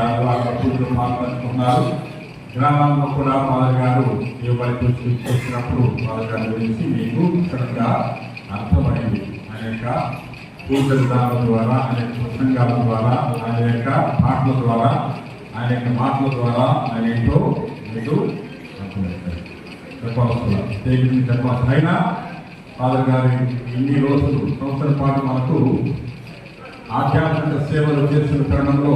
ఆదివారం పూజలు పాల్పంచుకున్నారు. గ్రామాల్లో కూడా ఫాదర్ గారు ఇవ్వబడి చేసినప్పుడు ఫాదర్ గారి గురించి మీకు చక్కగా అర్థమైంది. అనేక పూజ విధానాల ద్వారా, అనేక ప్రసంగాల ద్వారా, ఆయన యొక్క పాటల ద్వారా, ఆయన యొక్క మాటల ద్వారా ఆయన ఏంటో మీకు చెప్పవలసిన అయినా ఫాదర్ గారి ఇన్ని రోజులు సంవత్సరం పాటు మనకు ఆధ్యాత్మిక సేవలు చేసిన తరుణంలో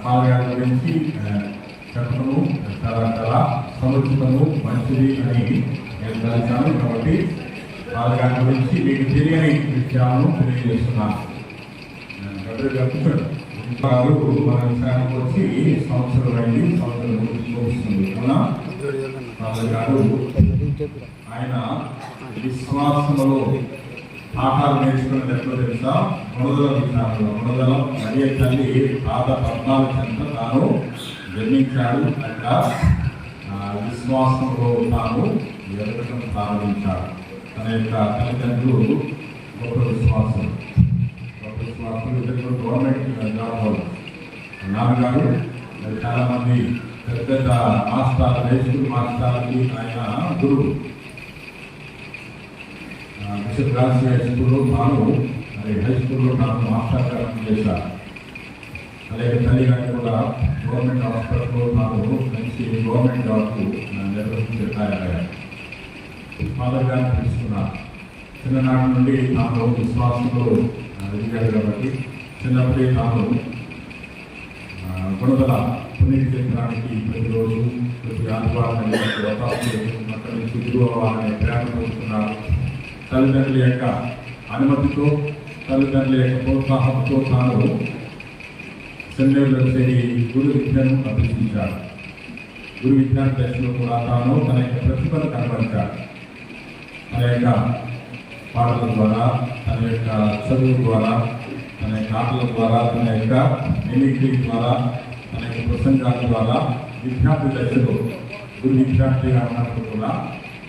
ఫాదర్ గారి గురించి చెప్పడము చాలా చాలా సముచితము, మంచిది అని నేను తలిచాను. కాబట్టి ఫాదర్ గారి గురించి మీకు తెలియని విషయాలను తెలియజేస్తున్నాను. వారు మన విషయానికి వచ్చి సంవత్సరం అయింది, సంవత్సరం ముగిస్తుంది. అవునా? ఫాదర్ గారు ఆయన విశ్వాసంలో పాఠాలు నేర్చుకున్నది ఎట్లా తెలుసా? గుణదల విధానంలో. గుణదలం మరియ తల్లి పాద పద్నాల చెంత తాను జన్మించాడు. అట్లా విశ్వాసంలో తాను ఎదగడం ప్రారంభించాడు. తన యొక్క తల్లిదండ్రులు గొప్ప విశ్వాసం, ఇద్దరు గవర్నమెంట్ జాబ్ వాళ్ళు. నాన్నగారు చాలామంది పెద్ద పెద్ద మాస్టర్, హై స్కూల్ మాస్టర్కి ఆయన గురువు. బిషప్ గార్సి హై స్కూల్లో తాను హై స్కూల్లో తాను మాస్టర్ గారు చేశారు. అలాగే తల్లి గారిని కూడా గవర్నమెంట్ హాస్పిటల్లో తాను మంచి గవర్నమెంట్ జాబ్కు నిర్వహించే తయారయ్యారు. ఫాదర్ గారిని తెలుసుకున్నారు. చిన్ననాటి నుండి తాను విశ్వాసంలో ఎదిగారు కాబట్టి చిన్నప్పుడే తాను గుణదల పుణ్యక్షేత్రానికి ప్రతిరోజు ప్రతి ఆదివారం అక్కడి నుంచి గురువు అవ్వాలనే ప్రేమ పొందుతున్నారు. తల్లిదండ్రుల యొక్క అనుమతితో, తల్లిదండ్రుల యొక్క ప్రోత్సాహంతో తాను సెమినరీలో చేరి గురు విద్యను అభ్యసించారు. గురు విజ్ఞాన దశలో కూడా తాను తన యొక్క ప్రతిభను కనబరిచారు. తన యొక్క పాటల ద్వారా, తన యొక్క చదువు ద్వారా, తన యొక్క ఆటల ద్వారా, తన యొక్క మిమిక్రీ ద్వారా, తన యొక్క ప్రసంగాల ద్వారా విద్యార్థి దశలో గురు విద్యార్థిగా ఉన్నప్పుడు కూడా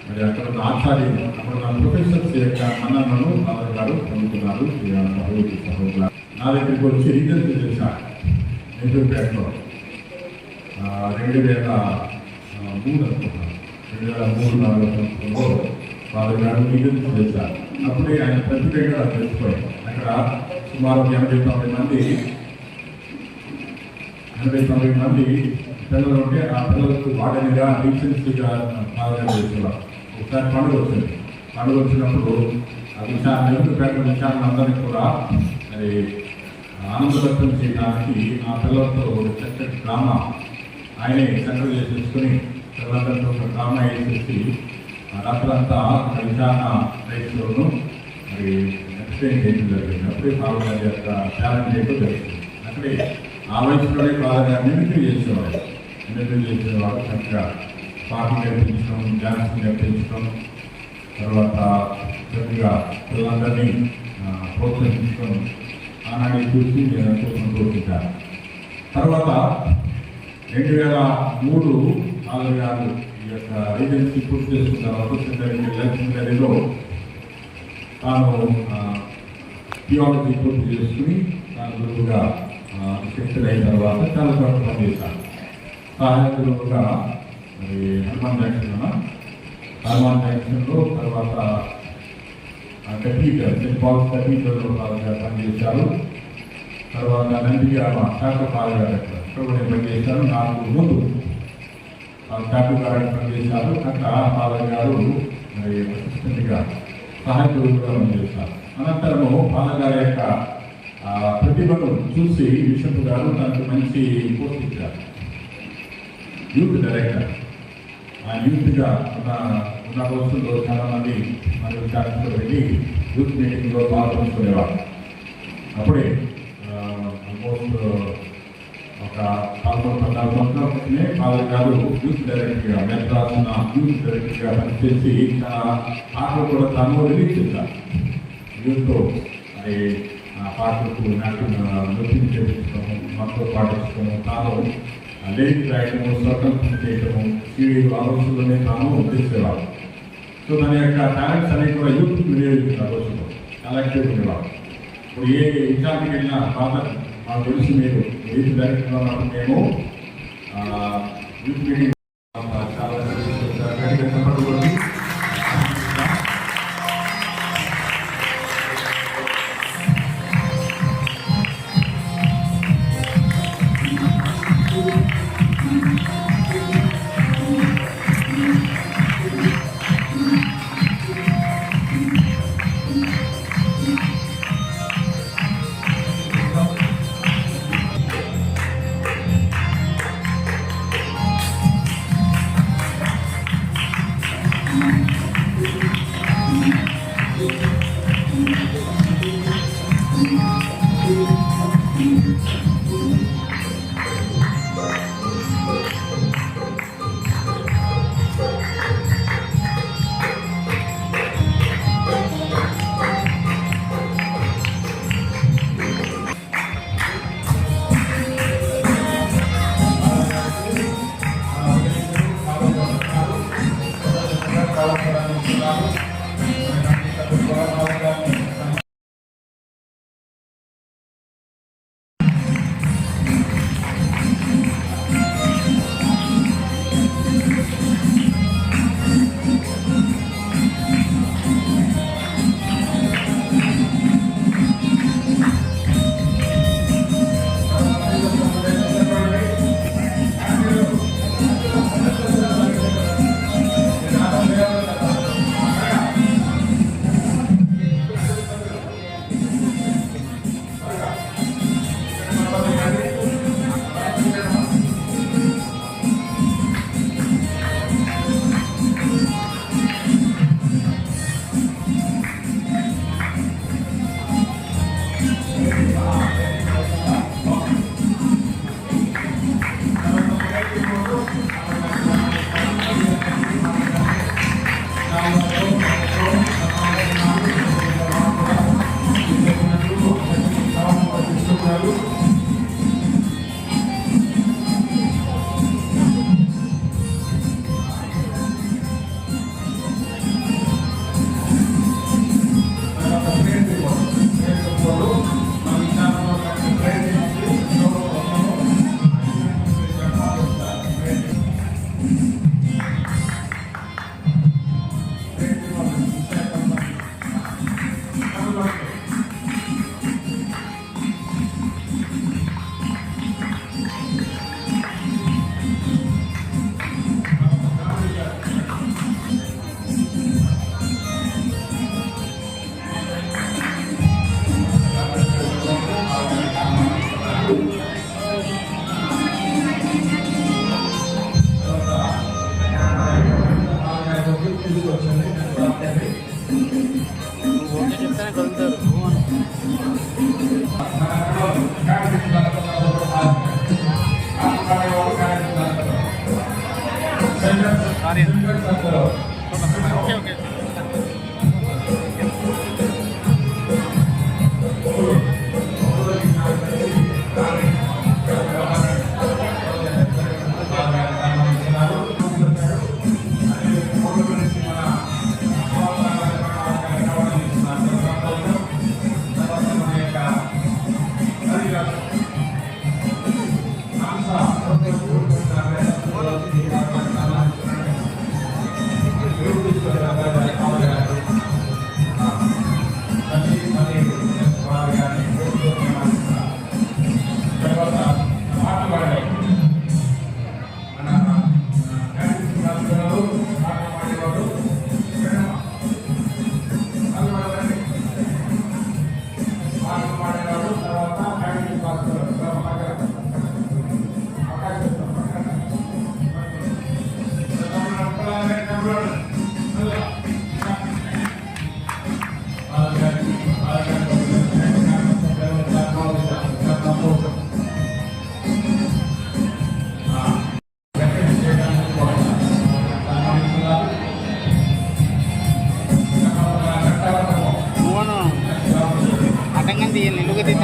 మరి అక్కడ ఉన్న ఆచార్యులు, అక్కడ ఉన్న ప్రొఫెసర్స్ యొక్క మన్ననను ఫాదర్ గారు పొందుతున్నారు. సహోదరులు నా దగ్గరికి వచ్చి రిజల్ట్ చేశారు. నెల్లూరుపేటలో 2003 అనుకుంటున్నాను. 2003-4 సంవత్సరంలో ఫాదర్ గారు రిజల్ట్ చేశారు. అప్పుడే ఆయన ప్రతిభగా తెలిసిపోయారు. అక్కడ సుమారు 89 మంది పిల్లలు ఉంటే ఆ పిల్లలకు వాడనిగా రీసెన్సీగా ఫాదర్ గారు చేసేవారు. ఒకసారి పండుగ వచ్చింది. పండుగ వచ్చినప్పుడు ఆ విషయాన్ని నెల్లూరుపేట విషయాలందరినీ కూడా మరి ఆనందవ్యక్తం చేయడానికి ఆ పిల్లలతో చక్కటి డ్రామా ఆయనే సెంటర్ చేసేసుకుని పిల్లలందరితో ఒక డ్రామా వేసేసి రాత్రంతా విచారణ రైతులను మరి ఎక్స్ప్లెయిన్ చేయడం జరిగింది. అప్పుడే ఫాదర్ గారి యొక్క టాలెంట్ ఏంటో జరిగింది. అక్కడే ఆ వయసులోనే ఫాదర్ గారు మిమిక్రీ చేసేవాడు. చక్కగా పాటలు నేర్పించడం, డ్యాన్స్ నేర్పించడం, తర్వాత చక్కగా పిల్లలందరినీ ప్రోత్సహించడం ఆనాడు చూసి నేను ప్రోత్సహించాను. తర్వాత 2003 ఫాదర్ గారు ఈ యొక్క ఏజెన్సీ పూర్తి చేసుకున్న తర్వాత సెమినరీలో తాను థియాలజీ పూర్తి చేసుకుని తాను గురువుగా శిక్షణ అయిన తర్వాత చాలా చోట్ల పనిచేశాను. సహాయకులుగా మరి హనుమాన్ జంక్షన్లో తర్వాత కథీడ్రల్, సెయింట్ పాల్స్ కథీడ్రల్లో పనిచేశారు. తర్వాత నందిగామ శాఖ ఫాదర్ గారు అక్కడ పనిచేశారు. నాకు ముందు శాఖ గారు పనిచేశారు. అక్కడ ఫాదర్ గారు మరి అసిస్టెంట్గా సహాయకులుగా పనిచేశారు. అనంతరము ఫాదర్ గారి యొక్క ప్రతిభను చూసి బిషప్ గారు తనకు మంచి పోస్ట్ ఇచ్చారు. Youth director. ఆ యూత్గా ఉన్న రోజుల్లో చాలామంది మన విద్యార్థులు వెళ్ళి యూత్ మీటింగ్లో పాల్గొనుకునేవారు. అప్పుడే ఆల్మోస్ట్ ఒక 14-14 సంవత్సరాలనే ఫాదర్ గారు యూత్ డైరెక్టర్గా, మెడ్రాస్న యూత్ డైరెక్టర్గా పనిచేసి తన పాటలు కూడా తాను రిలీజ్ చేశారు. యూత్తో అది పాటలకు నృత్యం చేయించడము, మనతో పాటించడము, తాను లేఖి రాయటము, స్వతంత్రం చేయటము, సీడీలు ఆ రోజుల్లోనే తాను చేసేవారు. సో తన యొక్క టాలెంట్స్ అనేవి కూడా యూత్ వినియోగించారు. ఆ రోజుల్లో చాలా యాక్టివ్ ఉండేవారు. ఇప్పుడు ఏ విషయానికి వెళ్ళినా మాకు తెలిసి మీరు యూత్ డైరెక్టర్గా ఉన్నప్పుడు మేము యూత్ మీటింగ్ చాలా చెప్పబడుతుంది.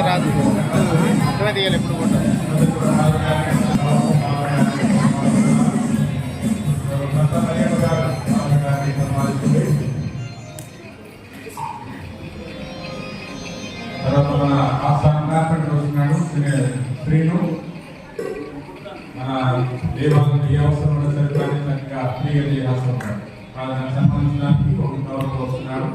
రాదు అట్లా తీయాలి ఎప్పుడు కూడా. తర్వాత మన ఆస్థాన కార్పెంటర్ వస్తున్నాడు. స్త్రీలు మన దేవాలయం ఏ అవసరం ఉన్న సరే కానీ చక్కగా ఫ్రీగా చేయాల్సి ఉంటారు. వాళ్ళకి సంబంధించడానికి ఒక గౌరవం వస్తున్నారు.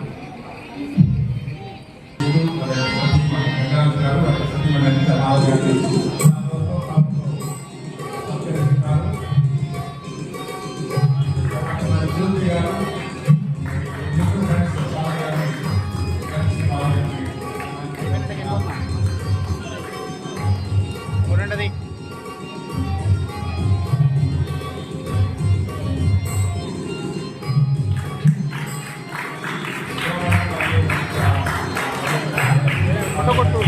చూడండి కొట్టు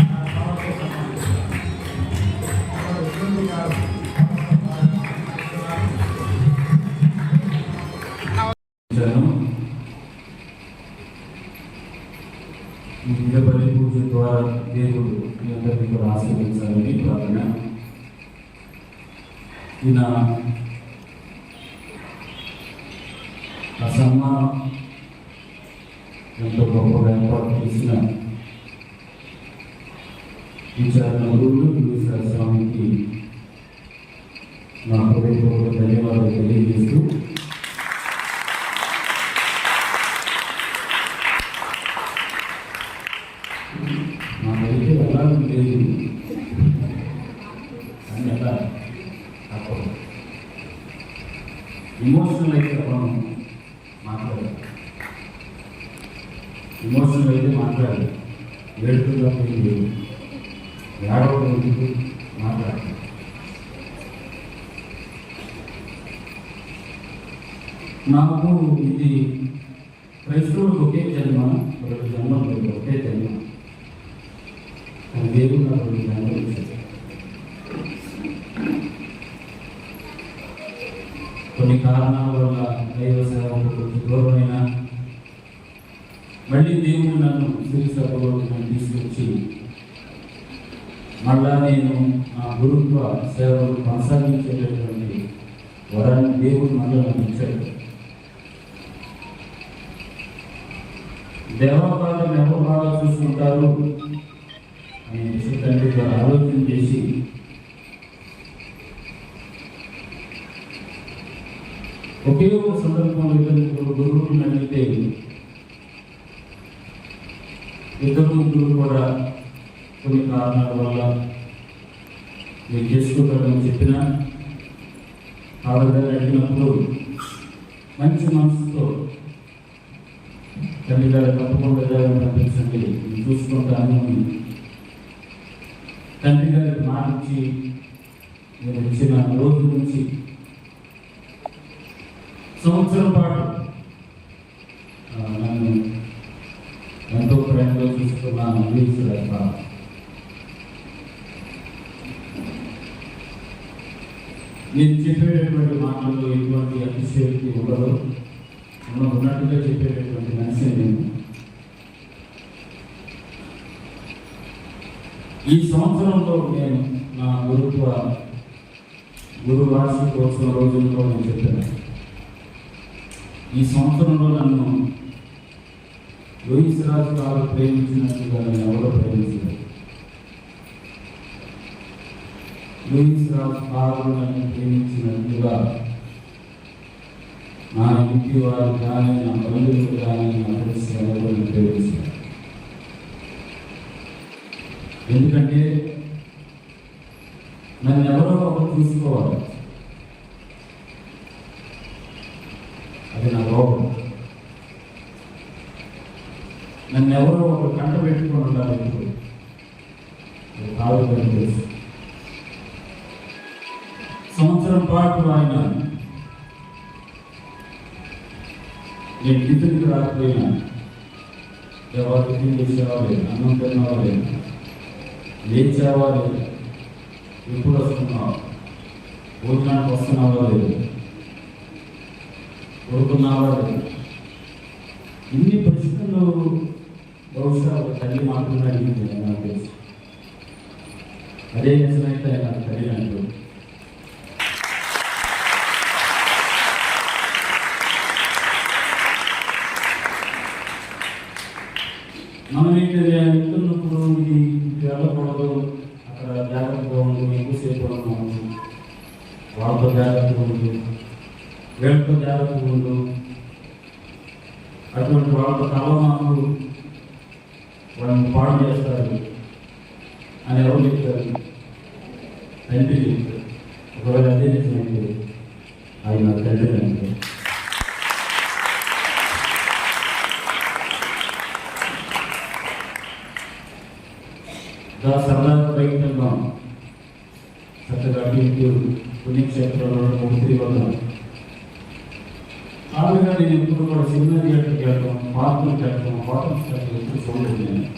ఈ బలి పూజ ద్వారా దేవుడు మీ అందరికీ కూడా ఆశీర్వదించాలని ప్రార్థన. ఈయన ఆ సన్మానం ఎంతో గొప్పగా ఏర్పాటు చేసిన విచారణ గురువులు స్వామికి నా హృదయపూర్వక ధన్యవాదాలు తెలియజేస్తూ నాకైతే వెళ్ళాలని లేదు అని ఎలా తప్పదు. ఇమోషనల్ అయితే మనం మాట్లాడాలి, ఇమోషనల్ అయితే మాట్లాడాలి, ఏడుపుగా లేదు, ఏడవడం మాట్లాడాలి. నాకు ఇది క్రైస్తవులకు ఒకే జన్మ, ఒక జన్మ ఒకే జన్మ. దేవుడు నాకు జన్మ ఇచ్చాడు. కొన్ని కారణాల వల్ల దైవ సేవకు కొంచెం దూరమైన మళ్ళీ దేవుడు నన్ను శ్రీసభలోకి తీసుకొచ్చి మళ్ళా నేను నా గురుత్వ సేవలు కొనసాగించేటటువంటి వరాన్ని దేవుడు మళ్ళీ నాకు ఇచ్చాడు. దేవపాదం ఎవరు బాగా చూసుకుంటారు అనే విషయాన్ని ఆలోచన చేసి ఒకే ఒక సందర్భంలో ఇద్దరు గురువులను అడిగితే ఇద్దరు ముగ్గురు కూడా కొన్ని కారణాల వల్ల మీరు చేసుకుంటారని చెప్పిన ఆవిడ అడిగినప్పుడు మంచి మనసుతో తల్లి గారు తప్పకుండా పంపించండి చూసుకుంటాను తండ్రి గారికి మాటించి మీరు ఇచ్చిన రోజు నుంచి సంవత్సరం పాటు నన్ను ఎంతో ప్రేమగా చూసుకున్నాను. నేను చెప్పేటటువంటి మాటల్లో ఎటువంటి అతిశయోక్తి ఉండదు, ఉన్నట్టుగా చెప్పేటటువంటి మనిషి నేను. ఈ సంవత్సరంలో నేను నా గురు వార్షికోత్సవ రోజుల్లో నేను చెప్పాను, ఈ సంవత్సరంలో నన్ను లూయిస్ రాజు గారు ప్రేమించినట్టుగా నేను ఎవరో ప్రేమించలేదు. లూయిస్ రాజు గారు నన్ను ప్రేమించినట్టుగా నా ఇంటి వారు కానీ నా బంధువులు కానీ నా తెలిసి ఎవరు ప్రేమించారు. ఎందుకంటే నన్ను ఎవరో ఒకరు చూసుకోవాలి, అది నా లోపం. నన్ను ఎవరో ఒక కంట పెట్టుకొని ఉండాలి. ఇప్పుడు కావాలి తెలుసు. సంవత్సరం పాటు ఆయన నేను టిఫిన్కి రాకపోయినా, ఎవరు టిఫిన్ చేసేవా లేదు, అన్నం తిన్నావా లేదు, లేచావా లేదు, ఎప్పుడు వస్తున్నావా, భోజనానికి వస్తున్నావా లేదు, కోరుకున్నావా లేదు, ఇన్ని ప్రశ్నలు బహుశా ఒక తల్లి మాత్రమే అడిగింది నాకు తెలుసు. అదే నిజమైతే ఆయన తల్లి అంటూ మనం ఏంటంటే వెళ్తున్నప్పుడు ఇది వెళ్ళకూడదు, అక్కడ జాగ్రత్తగా ఉంటుంది ఎక్కువసేపు ఉన్నాము, వాళ్ళతో జాగ్రత్తగా ఉండు, వీళ్ళతో జాగ్రత్తగా ఉండు, అటువంటి వాళ్ళతో కలవమాకు, వాళ్ళని పాడు చేస్తారు అని ఎవరు చెప్తారు? తండ్రి చెప్తారు. ఒకవేళ అదే నిజమైతే ఆయన తండ్రి అంటే సరదాగా బయటకు వెళ్దాం, చక్కగా ఇంటూ పుణ్యక్షేత్రంలో తిరిగి వద్దాం. ఆవిడగా నేను ఎప్పుడు కూడా సినిమా థియేటర్కి వెళ్తాం, పార్కులకు వెళ్తాం, హోటల్స్ వెళ్తాం, ఎప్పుడు చూడలేదు. నేను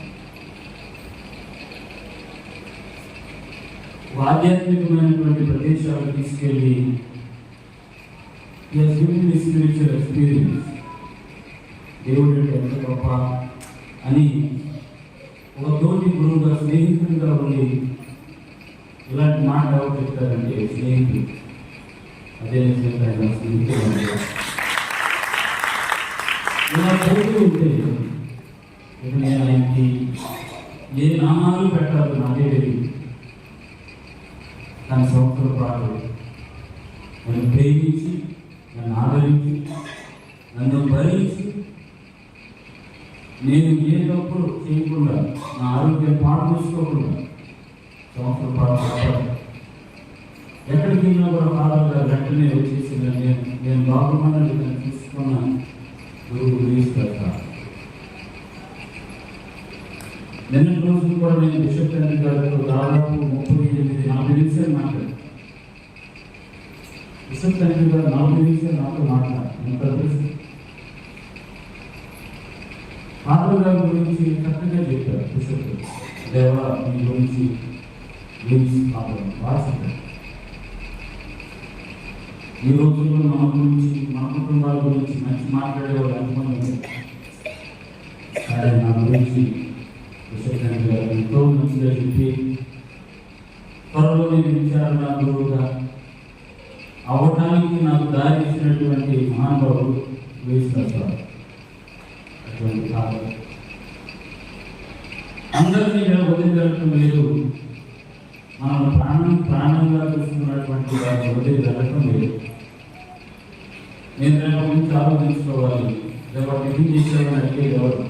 ఆధ్యాత్మికమైనటువంటి ప్రదేశాలకు తీసుకెళ్ళి స్పిరిచువల్ ఎక్స్పీరియన్స్, దేవుడు అంటే ఎంత గొప్ప అని ఒక తోటి గురువుగా, స్నేహితుడిగా ఉండి ఇలాంటి మాట ఎవరు చెప్తారంటే స్నేహితుడు. అదే నిజంగా స్నేహితుడు ఇలా పోతూ ఉంటే ఇక నేను ఆయనకి ఏ నామాలు పెట్టాలి నాకే తెలియదు. తన సంవత్సరం పాటు నన్ను ప్రేమించి, నన్ను ఆదరించి, నన్ను భరించి, నేను ఏ తప్పుడు చేయకుండా, నా ఆరోగ్యం పాటు చూసుకోకుండా సంవత్సరం పాటు ఎక్కడికి వెళ్ళినా కూడా ఫాదర్ గారు వెంటనే వచ్చేసి నేను బాగున్నాను నేను తీసుకున్న గురువు తీసుకెళ్తాను. నిన్నటి రోజులు కూడా నేను బిషప్ తండ్రి గారితో దాదాపు 38-40 నిమిషాలు మాట్లాడాను. బిషప్ తండ్రి గారు 40 నిమిషాలు నాతో మాట్లాడారు. ఫాదర్ గారి గురించి చక్కగా చెప్పారు బిషప్. దేవా మీ గురించి బాగా చెప్పారు. ఈ రోజుల్లో మన గురించి, మన కుటుంబాల గురించి మంచి మాట్లాడేవాళ్ళు అనుకున్నాను. నా గురించి ఎంతో మంచిగా చెప్పి త్వరలో నేను విచారణ గురువుగా అవ్వటానికి నాకు దారి ఇచ్చినటువంటి మహానుభావుడు వేస్తారు. అటువంటి కాదు, అందరినీ వదిలిపెట్టడం లేదు. మనం ప్రాణంగా చూస్తున్నటువంటి వారిని వదిలి వెళ్ళటం లేదు. నేను రేపు గురించి ఆలోచించుకోవాలి. రేపు టిఫిన్ చేసేవాళ్ళని అడిగేది ఎవరు?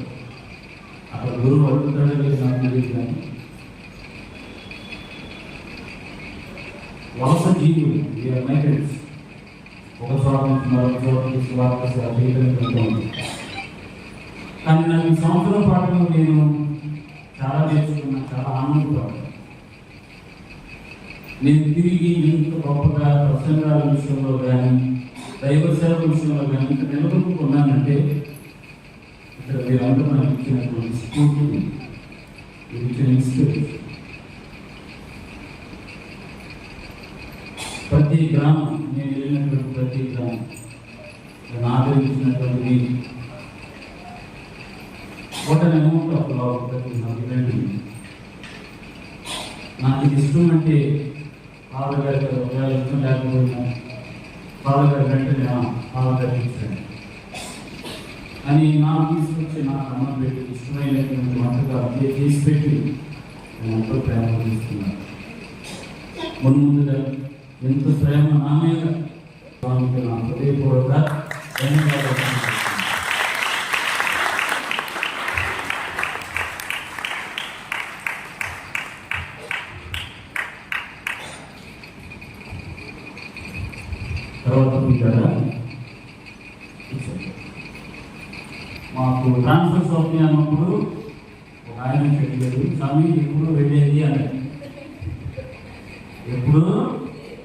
అక్కడ గురువు అడుగుతాడో లేదు నాకు తెలియదు. కానీ వలస జీవులు, మైగ్రెంట్స్, ఒక చోట నుంచి మరొక చోట నుంచి వార్త చేయడం. కానీ నాకు ఈ సంవత్సరం పాటు నేను చాలా నేర్చుకున్నా, చాలా ఆనందపడ్డాను. నేను తిరిగి ఇంత గొప్పగా ప్రసంగాల విషయంలో కానీ, దైవ సేవ విషయంలో కానీ ఇంత నిలబడుకున్నానంటే ఇక్కడ మీరందరూ నాకు ఇచ్చినటువంటి స్ఫూర్తి, ఇచ్చిన ఇన్స్పిరేషన్. ప్రతి గ్రామం, నేను వెళ్ళినటువంటి ప్రతి గ్రామం, నేను ఆదరించినటువంటి మీరు ఒక అమౌంట్ ఆఫ్ లవ్ నాకు ఇది ఇష్టం అంటే ఫాదర్ గారి ఒకవేళ ఇష్టం లేకపోయినా ఫాదర్ గారి వెంటనే ఫాదర్ గారికి ఇచ్చాను అని నాకు తీసుకొచ్చి నాకు అన్నం పెట్టి ఇష్టమైనటువంటి వంటగా చేసి పెట్టి నేను ఎంతో ప్రేమ తీసుకున్నాను. ముందుగా ఎంతో ప్రేమ నా మీద స్వామికి నా హృదయపూర్వక ధన్యవాదాలు. తర్వాత మాకు ట్రాన్స్ఫర్స్ అవుతాయి అన్నప్పుడు ఒక ఆయన చెప్పలేదు, స్వామి ఎప్పుడు వెళ్ళేది అని, ఎప్పుడు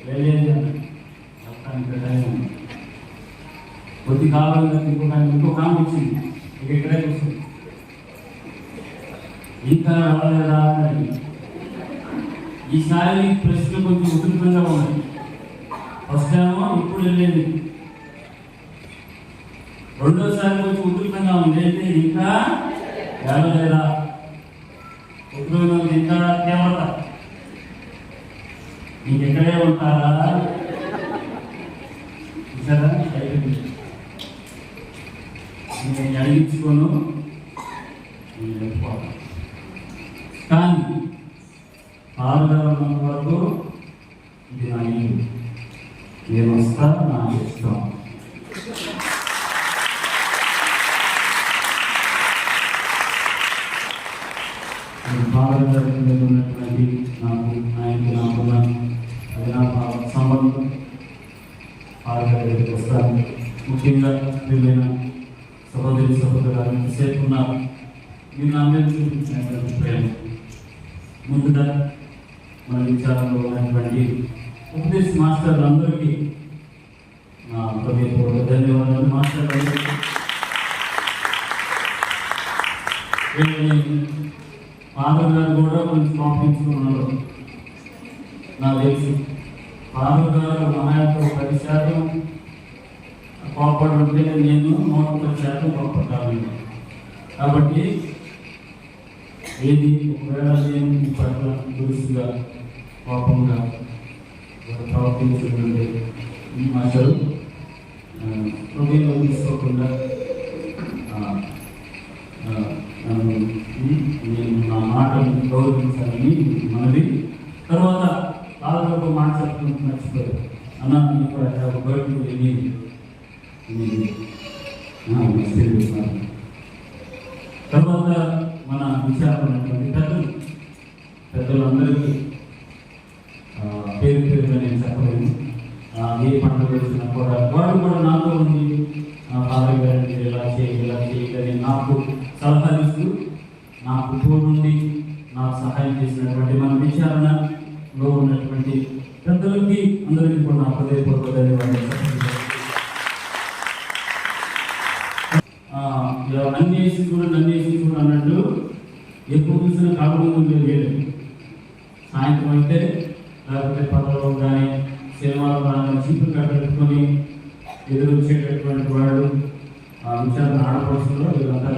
వెళ్ళేది అని చెప్తాను. కొద్ది కాలంలో ఇంకో కాలం వచ్చింది, ఇక్కడే వస్తుంది, ఇంకా రాలేదా అని. ఈసారి ప్రశ్న కొంచెం ఉధృతంగా ఉన్నాయి. ఫస్ట్ ఏమో ఇప్పుడు వెళ్ళేది, రెండోసారి కొంచెం ఉధృతంగా ఉంది, అయితే ఇంకా వెళ్ళలేదా, ఉద్యోగం ఇంకా తీవ్రత, ఇంకెక్కడే ఉంటారా సరే అయిపోయింది. నేను అడిగించుకోను కానీ 6 వరకు ఇది నా ఇల్లు, నేను వస్తా, నా ఇష్టం. భారతదేశం మీద ఉన్నటువంటి ఆయనకి నాకున్న అది నా సంబంధం. ఆరోగ్యానికి వస్తాను. ముఖ్యంగా వీళ్ళైన సహోదరి సహోదరులు ఎంతసేపు ఉన్నారు. మీరు నా మీద చూపించినటువంటి ప్రేమ, ముందుగా మన విచారంలో ఉన్నటువంటి ఉపదేశ మాస్టర్లందరికీ నా హృదయపూర్వక ధన్యవాదాలు. మాస్టర్లందరికీ ఫాదర్ గారు కూడా కొంచెం పంపించుకున్నారు. నాకు తెలుసు ఫాదర్ గారు మహాయాతో 10% కోపడి ఉంటే నేను 110% కోపడ్డాను. కాబట్టి ఏది ఒకవేళ నేను ఈ పట్ల దురుసుగా కోపంగా ప్రవర్తించుకుంటే అసలు హృదయంలో తీసుకోకుండా నేను నా మాటను గౌరవించాలని మనది. తర్వాత వాళ్ళతో మాట చెప్పడం మర్చిపోయారు. అన్న ఇక్కడ బయటకు వెళ్ళి తర్వాత మన విచారమైనటువంటి పెద్దలందరికీ పేరు పేరుగా నేను చెప్పలేను. ఏ పండుగ వచ్చినా కూడా వాడు కూడా నాతో ఉంది, ఫాదర్ గారిని ఇలా చేయగలని నాకు సలహాలు ఇస్తూ నాకు తోడుండి నాకు సహాయం చేసినటువంటి మన విచారణలో ఉన్నటువంటి పెద్దలకి అందరికీ కూడా నా హృదయపూర్వక ధన్యవాదాలు. అన్నేసి చూడండి అన్నట్టు ఎక్కువ చూసిన కాకుండా లేదు. సాయంత్రం అయితే లేకపోతే పదవులు కానీ సినిమాలు కానీ చీపులు కట్టుకొని ఎదురు వచ్చేటటువంటి వాడు విచారణ ఆడపడుతుందో వీళ్ళంతా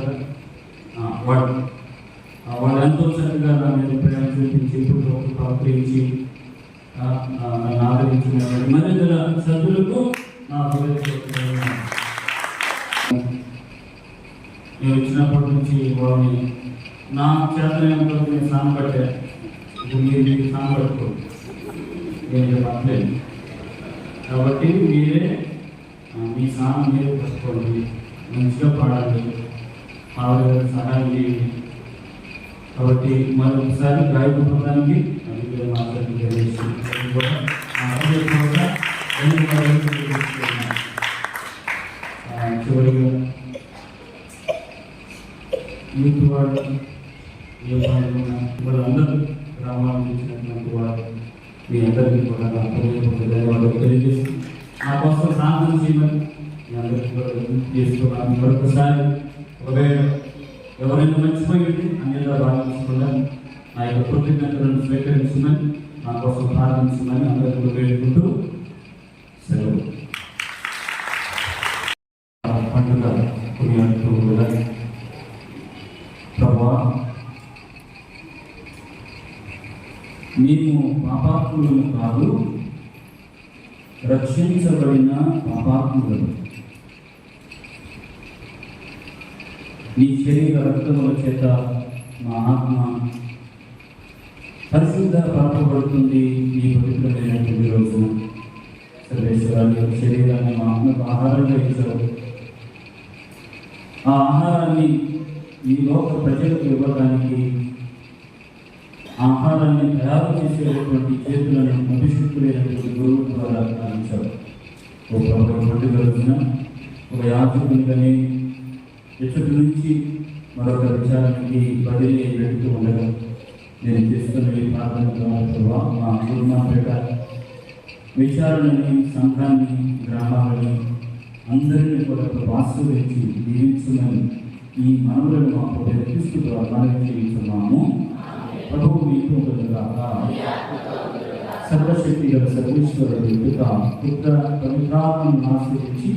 వాళ్ళు ఎంతో చక్కగా నా మీద ప్రేమ చూపించి ఇప్పుడు ప్రవర్తించి నన్ను ఆదరించినటువంటి మరింత సభ్యులకు నా నేను వచ్చినప్పటి నుంచి వాళ్ళని నా చేతనంతో నేను స్నానం పట్టాను. మీరు స్నానం పట్టుకోండి, నేను పట్టలేదు. కాబట్టి మీరే మీ స్నానం మీరే పట్టుకోండి, మంచిగా పాడండి, ఆవిడ సహాయం చేయండి. కాబట్టి మరొకసారి గాయకు పొందడానికి చివరిగా యూత్ వాడు ఏ పాయింట్ వాళ్ళందరూ గ్రామాలకు ఇచ్చినటువంటి వాడు మీ అందరికీ కూడా నా ధన్యవాదాలు తెలియజేస్తూ నా కోసం ప్రార్థన చేయమని మీ అందరికీ కూడా చేస్తున్నాను. మరొకసారి ఎవరైనా మర్చిపోయింది అన్నిగా భావించకుండా నా యొక్క కృతజ్ఞతలను స్వీకరించమని నా కోసం ప్రార్థించమని అందరికీ వేడుకుంటూ సెలవు. పండుగ కొనియాడుతూ కూడా ప్రభా, మేము పాపాత్ములను కాదు, రక్షించబడిన పాపాత్ములను నీ శరీర రక్తముల చేత మా ఆత్మ పరిశుద్ధ పరపబడుతుంది. ఈ పవిత్రమైనటువంటి రోజున సర్వేశ్వరాన్ని యొక్క శరీరాన్ని మా ఆత్మకు ఆహారంగా ఇచ్చారు. ఆ ఆహారాన్ని ఈ లోక ప్రజలకు ఇవ్వడానికి ఆహారాన్ని తయారు చేసేటటువంటి చేతులను అభిషిక్తులైనటువంటి గురువు ద్వారా అందించారు. ఒక పండుగ రోజున ఒక యాజకునిగానే ఎచ్చటి నుంచి మరొక విచారానికి బదిలీ పెడుతూ ఉండగా నేను చేస్తున్న ఈ ప్రార్థన ద్వారా మా కుటుంబపేట విచారణని, సంఘాన్ని, గ్రామాలని అందరినీ కూడా ఆశీర్వదించి దీవించమని ఈ మనవులను మాకు క్రీస్తు ద్వారా చేయించున్నాము. ప్రభువు మీతో సర్వశక్తి గల సర్వేశ్వరుడు పిత పుత్ర పవిత్రాత్మను ఆశ్రయించి